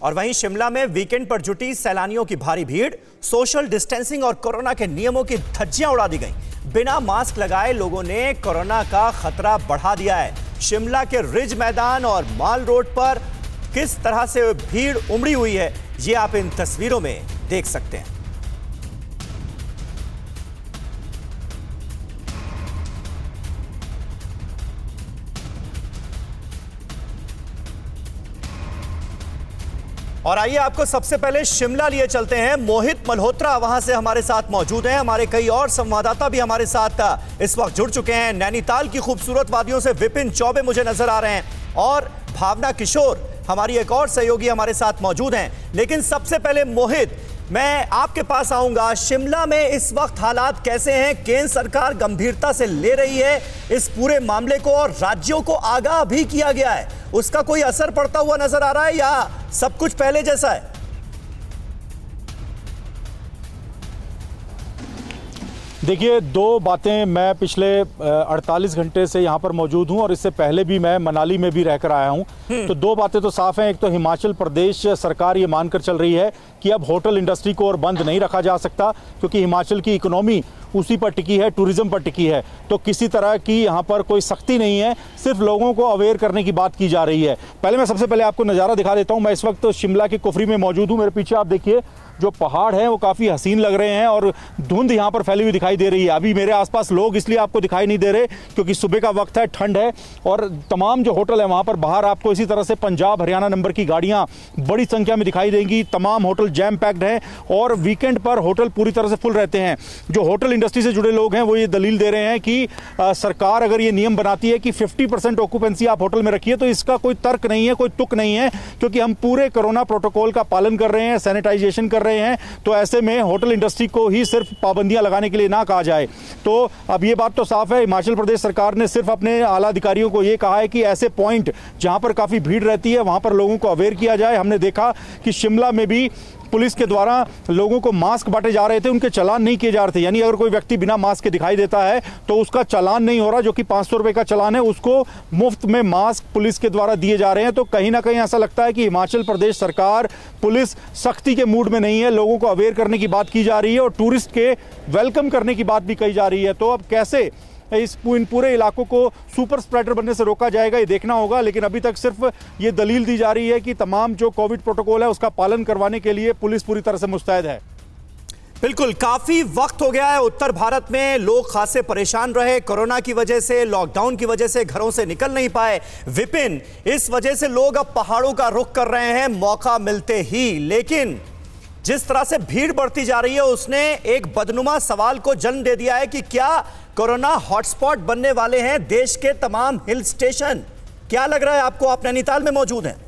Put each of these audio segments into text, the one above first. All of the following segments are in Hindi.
और वहीं शिमला में वीकेंड पर जुटी सैलानियों की भारी भीड़, सोशल डिस्टेंसिंग और कोरोना के नियमों की धज्जियां उड़ा दी गई। बिना मास्क लगाए लोगों ने कोरोना का खतरा बढ़ा दिया है। शिमला के रिज मैदान और माल रोड पर किस तरह से भीड़ उमड़ी हुई है, ये आप इन तस्वीरों में देख सकते हैं। और आइए आपको सबसे पहले शिमला लिए चलते हैं। मोहित मल्होत्रा वहां से हमारे साथ मौजूद हैं। हमारे कई और संवाददाता भी हमारे साथ इस वक्त जुड़ चुके हैं। नैनीताल की खूबसूरत वादियों से विपिन चौबे मुझे नजर आ रहे हैं और भावना किशोर हमारी एक और सहयोगी हमारे साथ मौजूद हैं। लेकिन सबसे पहले मोहित, मैं आपके पास आऊंगा। शिमला में इस वक्त हालात कैसे हैं? केंद्र सरकार गंभीरता से ले रही है इस पूरे मामले को और राज्यों को आगाह भी किया गया है, उसका कोई असर पड़ता हुआ नजर आ रहा है या सब कुछ पहले जैसा है? देखिए, दो बातें। मैं पिछले 48 घंटे से यहाँ पर मौजूद हूँ और इससे पहले भी मैं मनाली में भी रहकर आया हूँ। तो दो बातें तो साफ हैं। एक तो हिमाचल प्रदेश सरकार ये मानकर चल रही है कि अब होटल इंडस्ट्री को और बंद नहीं रखा जा सकता, क्योंकि हिमाचल की इकोनॉमी उसी पर टिकी है, टूरिज्म पर टिकी है। तो किसी तरह की यहाँ पर कोई सख्ती नहीं है, सिर्फ लोगों को अवेयर करने की बात की जा रही है। पहले मैं सबसे पहले आपको नज़ारा दिखा देता हूँ। मैं इस वक्त शिमला के कुफरी में मौजूद हूँ। मेरे पीछे आप देखिए, जो पहाड़ हैं वो काफ़ी हसीन लग रहे हैं और धुंध यहाँ पर फैली हुई दिखाई दे रही है। अभी मेरे आसपास लोग इसलिए आपको दिखाई नहीं दे रहे क्योंकि सुबह का वक्त है, ठंड है और तमाम जो होटल है वहाँ पर बाहर आपको इसी तरह से पंजाब हरियाणा नंबर की गाड़ियाँ बड़ी संख्या में दिखाई देंगी। तमाम होटल जैम पैक्ड हैं और वीकेंड पर होटल पूरी तरह से फुल रहते हैं। जो होटल इंडस्ट्री से जुड़े लोग हैं वो ये दलील दे रहे हैं कि सरकार अगर ये नियम बनाती है कि 50% ऑक्यूपेंसी आप होटल में रखिए तो इसका कोई तर्क नहीं है, कोई तुक नहीं है, क्योंकि हम पूरे कोरोना प्रोटोकॉल का पालन कर रहे हैं, सैनिटाइजेशन कर रहे हैं। तो ऐसे में होटल इंडस्ट्री को ही सिर्फ पाबंदियां लगाने के लिए ना कहा जाए। तो अब ये बात तो साफ है, हिमाचल प्रदेश सरकार ने सिर्फ अपने आला अधिकारियों को ये कहा है कि ऐसे पॉइंट जहां पर काफ़ी भीड़ रहती है वहां पर लोगों को अवेयर किया जाए। हमने देखा कि शिमला में भी पुलिस के द्वारा लोगों को मास्क बांटे जा रहे थे, उनके चालान नहीं किए जा रहे थे। यानी अगर कोई व्यक्ति बिना मास्क के दिखाई देता है तो उसका चालान नहीं हो रहा, जो कि 500 रुपए का चालान है, उसको मुफ्त में मास्क पुलिस के द्वारा दिए जा रहे हैं। तो कहीं ना कहीं ऐसा लगता है कि हिमाचल प्रदेश सरकार, पुलिस सख्ती के मूड में नहीं है। लोगों को अवेयर करने की बात की जा रही है और टूरिस्ट के वेलकम करने की बात भी कही जा रही है। तो अब कैसे इन पूरे इलाकों को सुपर स्प्रेडर बनने से रोका जाएगा ये देखना होगा। लेकिन अभी तक सिर्फ ये दलील दी जा रही है कि तमाम जो कोविड प्रोटोकॉल है उसका पालन करवाने के लिए पुलिस पूरी तरह से मुस्तैद है। बिल्कुल, काफी वक्त हो गया है। उत्तर भारत में लोग खासे परेशान रहे कोरोना की वजह से, लॉकडाउन की वजह से घरों से निकल नहीं पाए। विपिन, इस वजह से लोग अब पहाड़ों का रुख कर रहे हैं मौका मिलते ही। लेकिन जिस तरह से भीड़ बढ़ती जा रही है उसने एक बदनुमा सवाल को जन्म दे दिया है कि क्या कोरोना हॉटस्पॉट बनने वाले हैं देश के तमाम हिल स्टेशन? क्या लग रहा है आपको? आप नैनीताल में मौजूद हैं।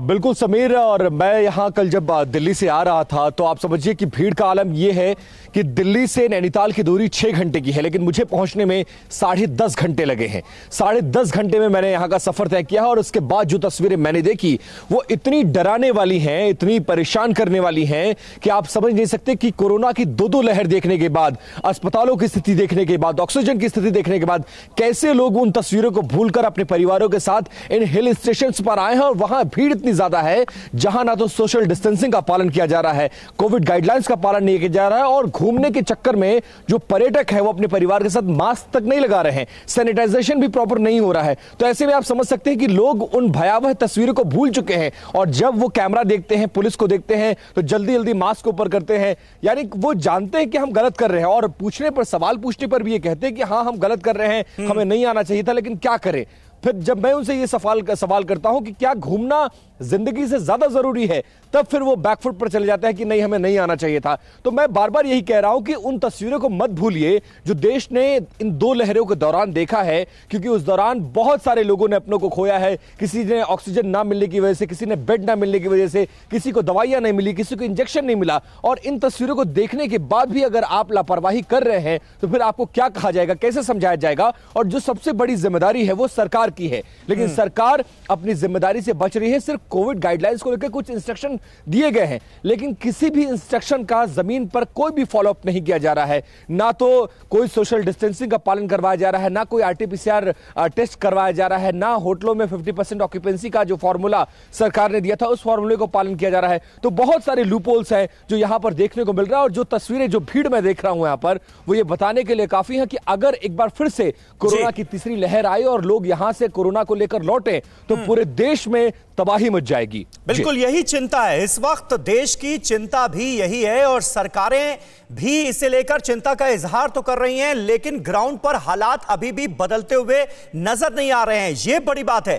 बिल्कुल समीर, और मैं यहाँ कल जब दिल्ली से आ रहा था तो आप समझिए कि भीड़ का आलम यह है कि दिल्ली से नैनीताल की दूरी 6 घंटे की है, लेकिन मुझे पहुंचने में 10.5 घंटे लगे हैं। 10.5 घंटे में मैंने यहाँ का सफर तय किया और उसके बाद जो तस्वीरें मैंने देखी वो इतनी डराने वाली हैं, इतनी परेशान करने वाली हैं कि आप समझ नहीं सकते कि कोरोना की दो लहर देखने के बाद, अस्पतालों की स्थिति देखने के बाद, ऑक्सीजन की स्थिति देखने के बाद कैसे लोग उन तस्वीरों को भूलकर अपने परिवारों के साथ इन हिल स्टेशन पर आए हैं। और वहां भीड़ इतनी ज्यादा है जहां ना तो सोशल डिस्टेंसिंग का पालन किया जा रहा है, कोविड गाइडलाइंस का पालन नहीं किया जा रहा है और घूमने के चक्कर में जो पर्यटक है वो अपने परिवार के साथ मास्क तक नहीं लगा रहे हैं, सैनिटाइजेशन भी प्रॉपर नहीं हो रहा है। तो ऐसे में आप समझ सकते हैं कि लोग उन भयावह तस्वीरों को भूल चुके हैं और जब वो कैमरा देखते हैं, पुलिस को देखते हैं तो जल्दी जल्दी मास्क ऊपर करते हैं। यानी वो जानते हैं कि हम गलत कर रहे हैं और पूछने पर, सवाल पूछने पर भी ये कहते हैं कि हाँ हम गलत कर रहे हैं, हमें नहीं आना चाहिए था, लेकिन क्या करें। फिर जब मैं उनसे ये सवाल करता हूं कि क्या घूमना जिंदगी से ज्यादा जरूरी है, तब फिर वो बैकफुट पर चले जाते हैं कि नहीं हमें नहीं आना चाहिए था। तो मैं बार बार यही कह रहा हूं कि उन तस्वीरों को मत भूलिए जो देश ने इन 2 लहरों के दौरान देखा है, क्योंकि उस दौरान बहुत सारे लोगों ने अपनों को खोया है। किसी ने ऑक्सीजन ना मिलने की वजह से, किसी ने बेड ना मिलने की वजह से, किसी को दवाइयां नहीं मिली, किसी को इंजेक्शन नहीं मिला। और इन तस्वीरों को देखने के बाद भी अगर आप लापरवाही कर रहे हैं तो फिर आपको क्या कहा जाएगा, कैसे समझाया जाएगा। और जो सबसे बड़ी जिम्मेदारी है वो सरकार की है, लेकिन सरकार अपनी जिम्मेदारी से बच रही है, सिर्फ कोविड गाइडलाइंस को लेकर कुछ इंस्ट्रक्शन दिए गए हैं, लेकिन किसी भी इंस्ट्रक्शन का जमीन पर कोई भी फॉलोअप नहीं किया जा रहा है। ना तो कोई सोशल डिस्टेंसिंग का पालन करवाया जा रहा है, ना कोई आरटीपीसीआर टेस्ट करवाया जा रहा है, ना होटलों में 50% ऑक्यूपेंसी का जो फॉर्मूला सरकार ने दिया था उस फॉर्मूले को पालन किया जा रहा है। तो बहुत सारे लूपहोल्स हैं जो यहां पर देखने को मिल रहा है। और जो तस्वीरें, जो भीड़ मैं देख रहा हूं यहां पर, वो ये बताने के लिए काफी है कि अगर एक बार फिर से कोरोना की तीसरी लहर आई और लोग यहां से कोरोना को लेकर लौटे तो पूरे देश में तबाही मच जाएगी। बिल्कुल यही चिंता है इस वक्त, देश की चिंता भी यही है और सरकारें भी इसे लेकर चिंता का इजहार तो कर रही हैं, लेकिन ग्राउंड पर हालात अभी भी बदलते हुए नजर नहीं आ रहे हैं। यह बड़ी बात है।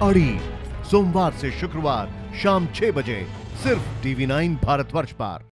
अड़ी सोमवार से शुक्रवार शाम 6 बजे सिर्फ TV9 भारतवर्ष पर।